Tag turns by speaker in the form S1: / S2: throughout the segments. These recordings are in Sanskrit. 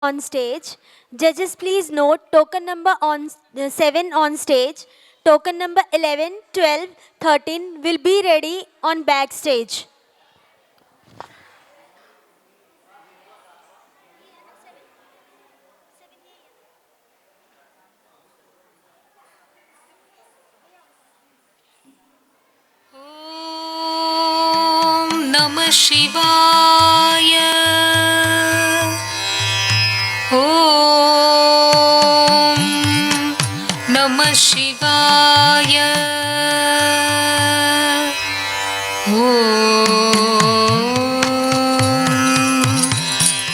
S1: on stage. Judges, please note token number 7 on stage. Token number 11, 12, 13 will be ready on backstage.
S2: Om Namah Shivaya. Om Namah Shivaya. Om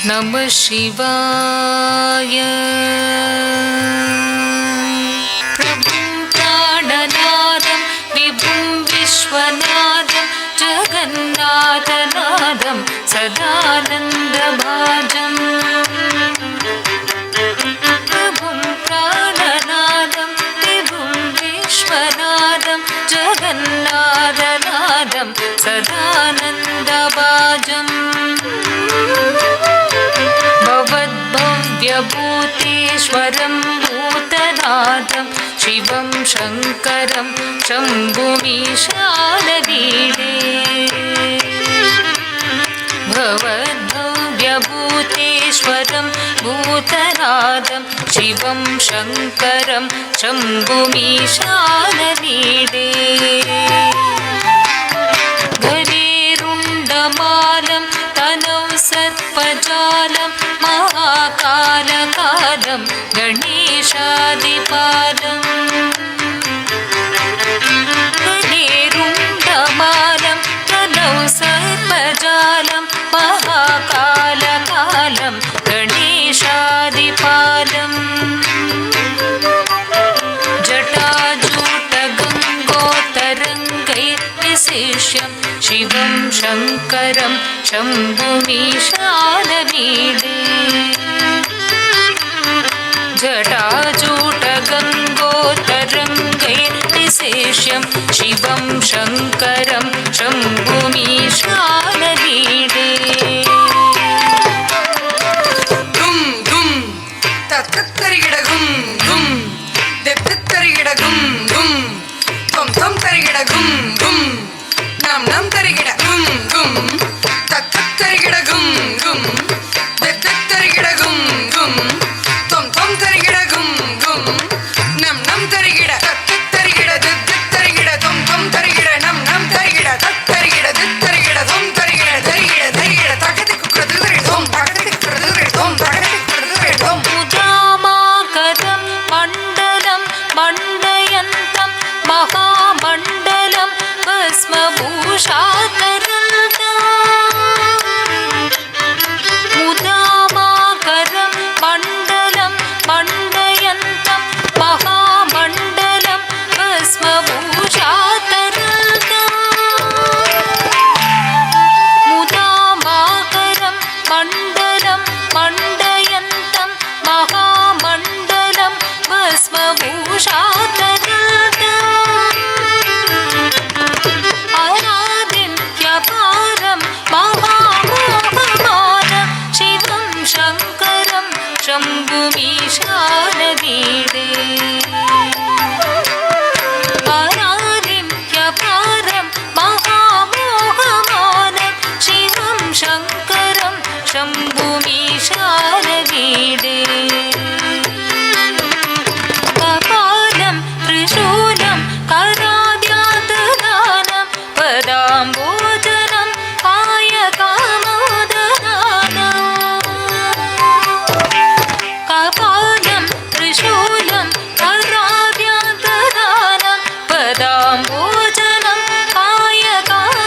S2: Namah Shivaya. Prabhum Prananadam Vibhum Vishwanadam Jagannathanadam Sadanandabhajam. Prabhum Prananadam Vibhum Vishwanadam Jagannathanadam Sadanandabhajam. भवद्भव्यभूतेश्वरं भूतनाथं शिवं शङ्करं शम्भुमीशानवीडे. भवद्भव्यभूतेश्वरं भूतनाथं शिवं शङ्करं शम्भुमीशानवीडे. गलेरुण्डमालं तनौ सर्पजालं महाकालकालं गणेशादिपादम्. गलेरुण्डमालं तनौ सर्पजालं महाकालकालं गणेशादिपादम्. जटाजूटगङ्गोत्तरङ्गैर्विशिष्यं शिवं शङ्करं शम्भुमीशानवीडे. जटाजूटगङ्गोत्तरङ्गैर्विशिष्यं शिवं शङ्करं शम्भुमीशानवीडे.
S3: கும் கும் தத்தரிகிட கும் கும் தெத்தரிகிட கும் கும் தொம் தொம் தரிகிட கும் கும் நம் நம் தரிகிட கும் கும் தத்தரிகிட கும் கும் தெத்தரிகிட கும் கும் தொம் தொம் தரிகிட கும் கும் நம் நம் தரிகிட தத்தரிகிட தெத்தரிகிட தொம் தொம் தரிகிட நம் நம் தரிகிட தத்தரிகிட தெத்தரிகிட தொம் தரிகிட தரிகிட தரிகிட தகதி குக்குறது தோம் தகதி குக்குறது தோம் தகதி குக்குறது தோம்.
S2: मुदामाकरं मण्डलं मण्डयन्तं महामण्डलं भस्मभूषाकरन्तं. मुदामाकरं मण्डलं मण्डयन्तं महामण्डलं भस्मभूषाकरन्तं. मुदामाकरं मण्डलं मण्डयन्तं महामण्डलं भस्मभूषाकरन्तं. अनादित्यपारं महामोहमानं शिवं शङ्करं शम्भुमीशानवीडे. अनादित्यपारं महामोहमानं शिवं शङ्करं शम्भुमीशानवीडे. कपालं त्रिशूलं कराद्यातदानं पदाम्बोदनं कायकामोदनं. कपालं त्रिशूलं कराद्यातदानं पदाम्बोदनं कायकामोदनं.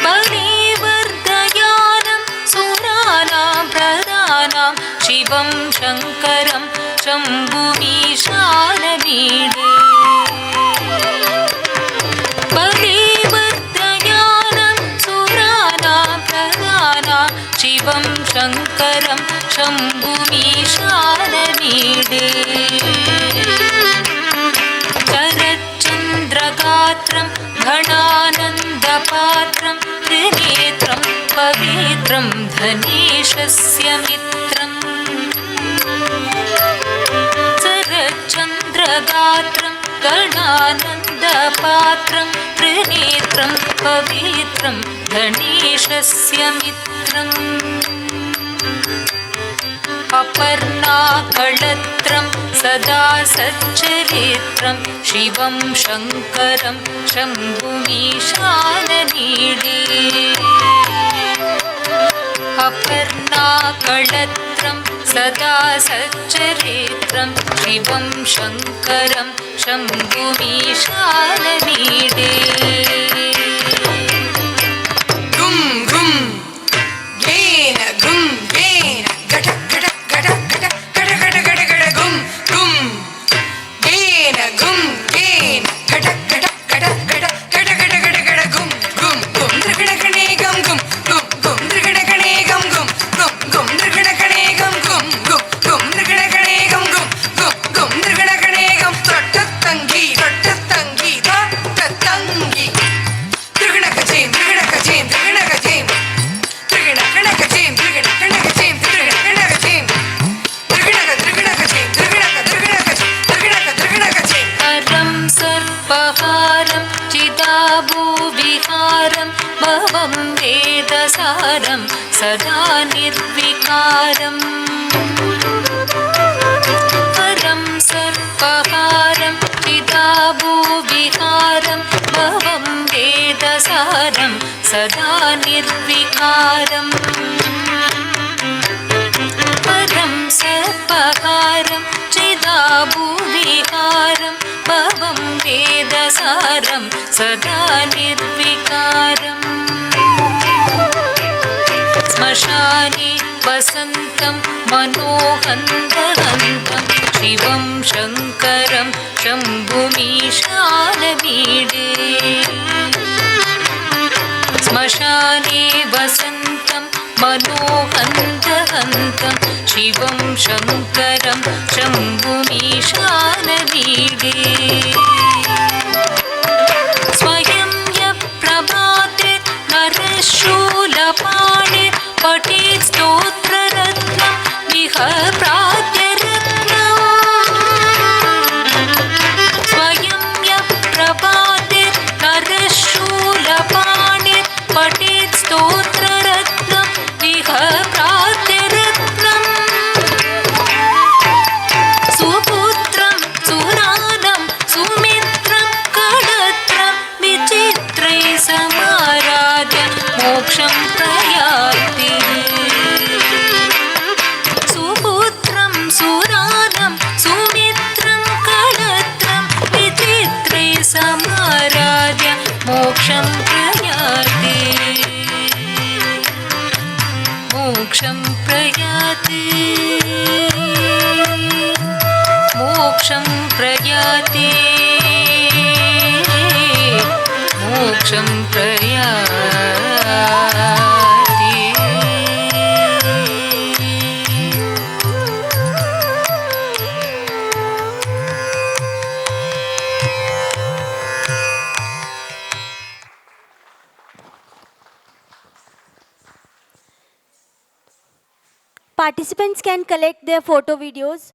S2: बलिवर्धयानं सुराणां प्रदानं शिवं शङ्करं शम्भुमीशानवीडे. बलिवर्धयानं सुराणां प्रदानं शिवं शङ्करं शम्भुमीशानवीडे. शरच्चन्द्रगात्रं घनानन्दपात्रं त्रिनेत्रं पवित्रं धनेशस्य मित्रम् शरच्चन्द्रगात्रं गणानन्दपात्रं त्रिनेत्रं पवित्रं धनेशस्य मित्रम् अपर्णाकळत्रं सदा सच्चरित्रं शिवं शङ्करं शम्भुमीशाननीडे अपर्णाकळत्रं सदा सच्चरित्रं शिवं शङ्करं शम्भुमीशाननीडे
S3: गुं गुं येन गुं येन घट घट घट घट घट घट घट घट गुं गुं येन गुं येन घट घट घट घट घट घट घट घट गुं गुं गुं त्रिगणगणे गं गुं गुं गुं त्रिगणगणे गं गुं गुं गुं त्रिगणगणे गं गुं गुं गुं त्रिगणगणे गं गुं गुं गुं त्रिगणगणे गं तट्टत्तंगी तट्टत्तंगी त्रिगणगजें त्रिगणगजें त्रिगणगजें त्रिगणगणगजें त्रिगणगणगजें त्रिगणगणगजें त्रिगणग त्रिगणगजें त्रिगणग त्रिगणगजें त्रिगणग त्रिगणगजें
S2: परं सर्पहारं चिदाभूविहारं भवं वेदसारं सदा निर्विकारम् परं सर्पहारं चिदाभूविहारं भवं वेदसारं सदा निर्विकारम् परं सर्पहारं चिदाभूविहारं भवं वेदसारं सदा निर्विकारम् श्मशाने वसन्तं मनोहन्तहन्तं शिवं शङ्करं शम्भुमीशानमीडे श्मशाने वसन्तं मनोहन्तहन्तं शिवं शङ्करं शम्भुमीशानमीडे स्वयं यः प्रभाते नरशूलपाणिः पठेत् स्तोत्ररत्नं विहप्राद्यरत्नम् स्वयं यः प्रभाते नरशूलपाणिः पठेत् स्तोत्ररत्नं विहप्राद्यरत्नम् सुपुत्रं सुरानं सुमित्रं कळत्रं विचित्रैः समाराध्य मोक्षं प्रयाति सुपुत्रं सुरानं सुमित्रं कळत्रं विचित्रैः समाराध्य मोक्षं प्रयाति मोक्षं प्रयाति मोक्षं प्रयाति मोक्षं प्रयाति
S1: Participants can collect their photo videos